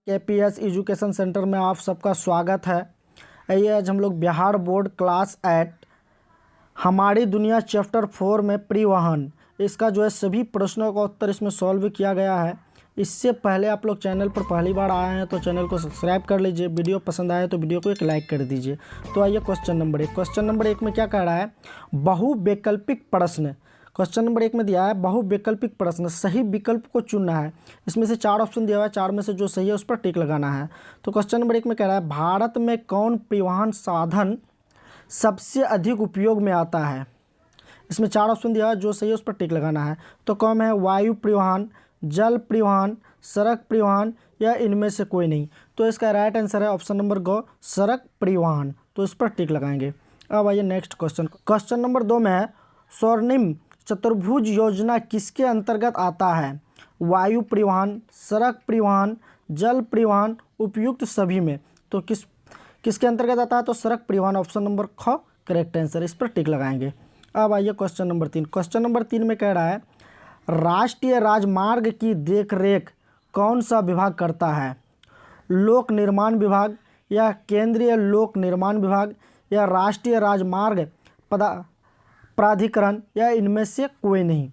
KPS education centre में आप सबका स्वागत है। आइए आज हम लोग बिहार बोर्ड क्लास 8 हमारी दुनिया चैप्टर 4 में परिवहन इसका जो है सभी प्रश्नों का उत्तर इसमें सॉल्व किया गया है। इससे पहले आप लोग चैनल पर पहली बार आए हैं तो चैनल को सब्सक्राइब कर लीजिए। वीडियो पसंद आए तो वीडियो को एक लाइक कर दीजिए। तो आइए क्वेश्चन नंबर एक में क्या कह रहा है, बहुवैकल्पिक प्रश्न। क्वेश्चन नंबर 1 में दिया है बहुवैकल्पिक प्रश्न, सही विकल्प को चुनना है। इसमें से 4 ऑप्शन दिया हुआ है, 4 में से जो सही है उस पर टिक लगाना है। तो क्वेश्चन नंबर 1 में कह रहा है भारत में कौन परिवहन साधन सबसे अधिक उपयोग में आता है। इसमें 4 ऑप्शन दिया है, जो सही है उस पर टिक लगाना है। तो कौन है, वायु परिवहन, जल परिवहन, सड़क परिवहन या इनमें से कोई नहीं। तो इसका राइट आंसर है ऑप्शन नंबर ग, सड़क परिवहन। तो इस पर टिक लगाएंगे। अब आइए नेक्स्ट क्वेश्चन। क्वेश्चन नंबर 2 में है स्वर्णिम चतुर्भुज योजना किसके अंतर्गत आता है। वायु परिवहन, सड़क परिवहन, जल परिवहन, उपयुक्त सभी में। तो किसके अंतर्गत आता है, तो सड़क परिवहन, ऑप्शन नंबर ख करेक्ट आंसर। इस पर टिक लगाएंगे। अब आइए क्वेश्चन नंबर 3। क्वेश्चन नंबर 3 में कह रहा है राष्ट्रीय राजमार्ग की देखरेख कौन सा विभाग करता है। लोक निर्माण विभाग या केंद्रीय लोक निर्माण विभाग या राष्ट्रीय राजमार्ग प्राधिकरण या इनमें से कोई नहीं।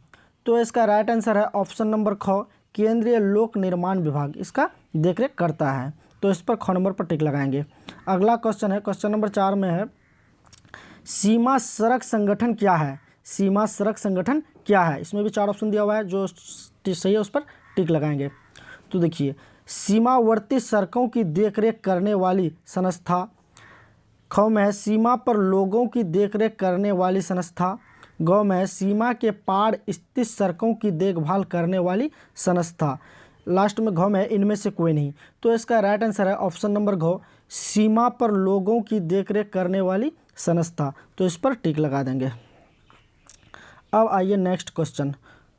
तो इसका राइट आंसर है ऑप्शन नंबर ख, केंद्रीय लोक निर्माण विभाग इसका देखरेख करता है। तो इस पर ख नंबर पर टिक लगाएंगे। अगला क्वेश्चन है, क्वेश्चन नंबर 4 में है सीमा सड़क संगठन क्या है। सीमा सड़क संगठन क्या है। इसमें भी 4 ऑप्शन दिया हुआ है, जो सही है उस पर टिक लगाएंगे। तो देखिए, सीमावर्ती सड़कों की देखरेख करने वाली संस्था। ख में है सीमा पर लोगों की देखरेख करने वाली संस्था। ग में है सीमा के पार स्थित सड़कों की देखभाल करने वाली संस्था। लास्ट में घ में है इनमें से कोई नहीं। तो इसका राइट आंसर है ऑप्शन नंबर घ, सीमा पर लोगों की देखरेख करने वाली संस्था। तो इस पर टिक लगा देंगे। अब आइए next question,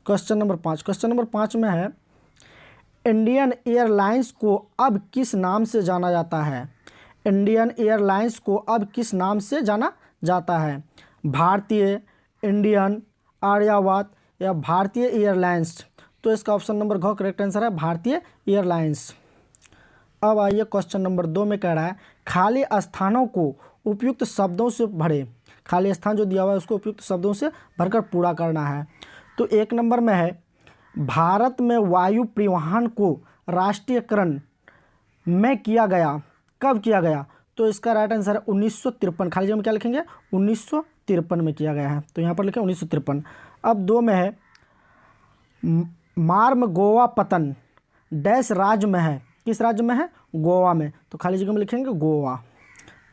question number 5। Question number 5 में है इंडियन एयरलाइंस को अब किस नाम से जाना जाता है। इंडियन एयरलाइंस को अब किस नाम से जाना जाता है। भारतीय, इंडियन, आर्यावर्त या भारतीय एयरलाइंस। तो इसका ऑप्शन नंबर घ करेक्ट आंसर है, भारतीय एयरलाइंस। अब आइए क्वेश्चन नंबर 2 में कह रहा है खाली स्थानों को उपयुक्त शब्दों से भरें। खाली स्थान जो दिया हुआ है उसको उपयुक्त शब्दों से भरकर पूरा करना है। तो 1 नंबर में है भारत में वायु परिवहन को राष्ट्रीयकरण में किया गया, कब किया गया। तो इसका राइट आंसर है 1953। खाली जगह में क्या लिखेंगे, 1953 में किया गया है। तो यहाँ पर लिखें 1953। अब 2 में है मार्म गोवा पतन डैश राज्य में है। किस राज्य में है, गोवा में। तो खाली जगह में लिखेंगे गोवा।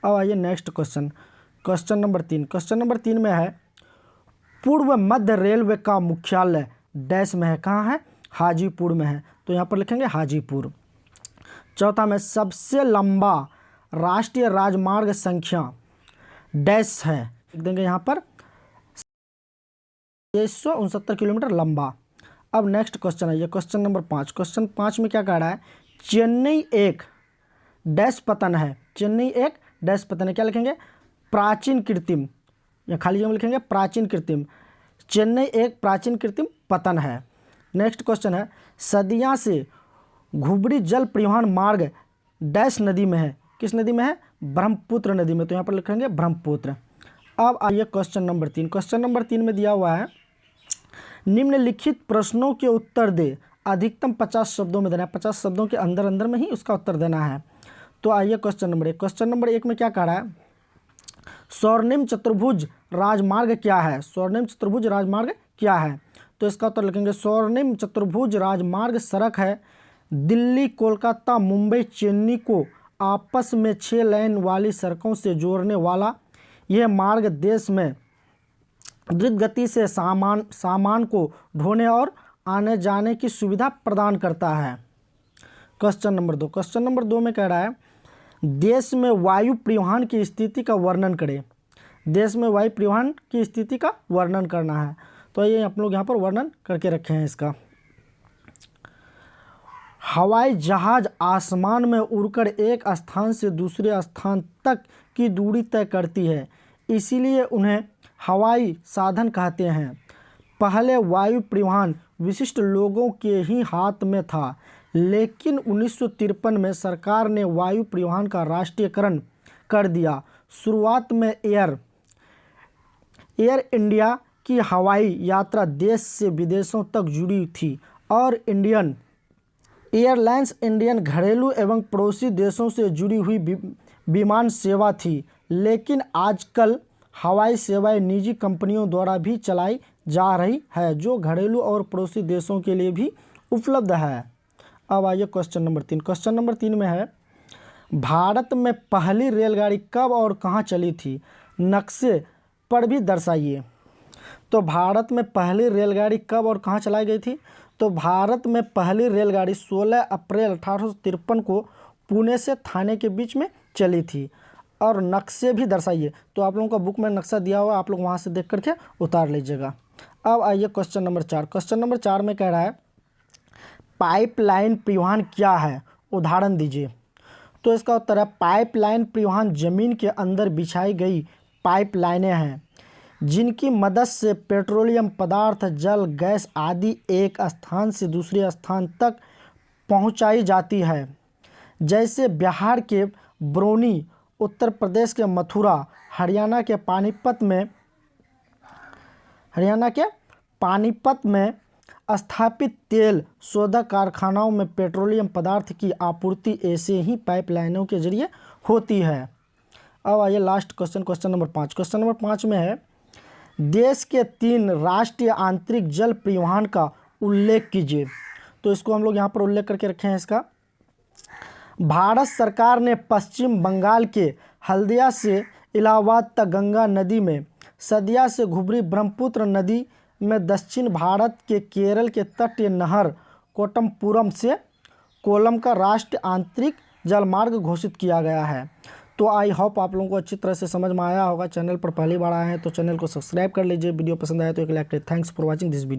अब आइए next question, question number 3। Question number 3 में है पूर्व मध्य रेलवे का मुख्यालय डैश में है, कहाँ है, हाजीपुर में है। तो यहाँ पर लिखेंगे हाजीपुर। चौथा में सबसे लंबा राष्ट्रीय राजमार्ग संख्या डैश है, लिख देंगे यहाँ पर 669 किलोमीटर लंबा। अब नेक्स्ट क्वेश्चन है ये क्वेश्चन नंबर 5। क्वेश्चन 5 में क्या कह रहा है चेन्नई एक डैश पतन है। चेन्नई एक डैश पतन है, क्या लिखेंगे, प्राचीन कृत्रिम, या खाली जगह में लिखेंगे प्राचीन कृत्रिम। चेन्नई एक प्राचीन कृत्रिम पतन है। नेक्स्ट क्वेश्चन है सदियां से घुबरी जल परिवहन मार्ग डैश नदी में है। किस नदी में है, ब्रह्मपुत्र नदी में। तो यहाँ पर लिखेंगे ब्रह्मपुत्र। अब आइए क्वेश्चन नंबर 3। क्वेश्चन नंबर 3 में दिया हुआ है निम्नलिखित प्रश्नों के उत्तर दे, अधिकतम 50 शब्दों में देना है। 50 शब्दों के अंदर अंदर में ही उसका उत्तर देना है। तो आइए क्वेश्चन नंबर 1। क्वेश्चन नंबर 1 में क्या कह रहा है स्वर्णिम चतुर्भुज राजमार्ग क्या है। स्वर्णिम चतुर्भुज राजमार्ग क्या है। तो इसका उत्तर लिखेंगे स्वर्णिम चतुर्भुज राजमार्ग सड़क है दिल्ली, कोलकाता, मुंबई, चेन्नई को आपस में 6 लेन वाली सड़कों से जोड़ने वाला यह मार्ग देश में द्रुत गति से सामान को ढोने और आने जाने की सुविधा प्रदान करता है। Question number 2। क्वेश्चन नंबर 2 में कह रहा है देश में वायु परिवहन की स्थिति का वर्णन करें। देश में वायु परिवहन की स्थिति का वर्णन करना है। तो ये आप लोग यहाँ पर वर्णन करके रखे हैं इसका। हवाई जहाज आसमान में उड़कर एक स्थान से दूसरे स्थान तक की दूरी तय करती है, इसीलिए उन्हें हवाई साधन कहते हैं। पहले वायु परिवहन विशिष्ट लोगों के ही हाथ में था, लेकिन 1953 में सरकार ने वायु परिवहन का राष्ट्रीयकरण कर दिया। शुरुआत में एयर इंडिया की हवाई यात्रा देश से विदेशों तक जुड़ी थी और इंडियन एयरलाइंस इंडियन घरेलू एवं पड़ोसी देशों से जुड़ी हुई विमान सेवा थी। लेकिन आजकल हवाई सेवाएं निजी कंपनियों द्वारा भी चलाई जा रही है, जो घरेलू और पड़ोसी देशों के लिए भी उपलब्ध है। अब आइए क्वेश्चन नंबर 3। क्वेश्चन नंबर 3 में है, भारत में पहली रेलगाड़ी कब और कहाँ चली थी? नक्शे पर भी दर्शाइए। तो भारत में पहली रेलगाड़ी कब और कहाँ चलाई गई थी? तो भारत में पहली रेलगाड़ी 16 अप्रैल 1853 को पुणे से थाने के बीच में चली थी। और नक्शे भी दर्शाइए। तो आप लोगों का बुक में नक्शा दिया हुआ है, आप लोग वहाँ से देख करके उतार लीजिएगा। अब आइए क्वेश्चन नंबर 4। क्वेश्चन नंबर 4 में कह रहा है, पाइपलाइन परिवहन क्या है? उदाहरण दीजिए। तो इसका उत्तर है, पाइपलाइन परिवहन जमीन के अंदर बिछाई गई पाइपलाइनें हैं जिनकी मदद से पेट्रोलियम पदार्थ, जल, गैस आदि एक स्थान से दूसरे स्थान तक पहुंचाई जाती है। जैसे बिहार के बरौनी, उत्तर प्रदेश के मथुरा, हरियाणा के पानीपत में स्थापित तेल शोधक कारखानाओं में पेट्रोलियम पदार्थ की आपूर्ति ऐसे ही पाइपलाइनों के जरिए होती है। अब आइए last question, question number 5। Question number 5 में है, देश के 3 राष्ट्रीय आंतरिक जल परिवहन का उल्लेख कीजिए। तो इसको हम लोग यहाँ पर उल्लेख करके रखे हैं। इसका भारत सरकार ने पश्चिम बंगाल के हल्दिया से इलाहाबाद तक गंगा नदी में, सदिया से घुबरी ब्रह्मपुत्र नदी में, दक्षिण भारत के केरल के तटीय नहर कोट्टमपुरम से कोल्लम का राष्ट्रीय आंतरिक जलमार्ग घोषित किया गया है। तो आई होप आप लोगों को अच्छी तरह से समझ में आया होगा। चैनल पर पहली बार आए हैं तो चैनल को सब्सक्राइब कर लीजिए। वीडियो पसंद आया तो एक लाइक करें। Thanks for watching this video.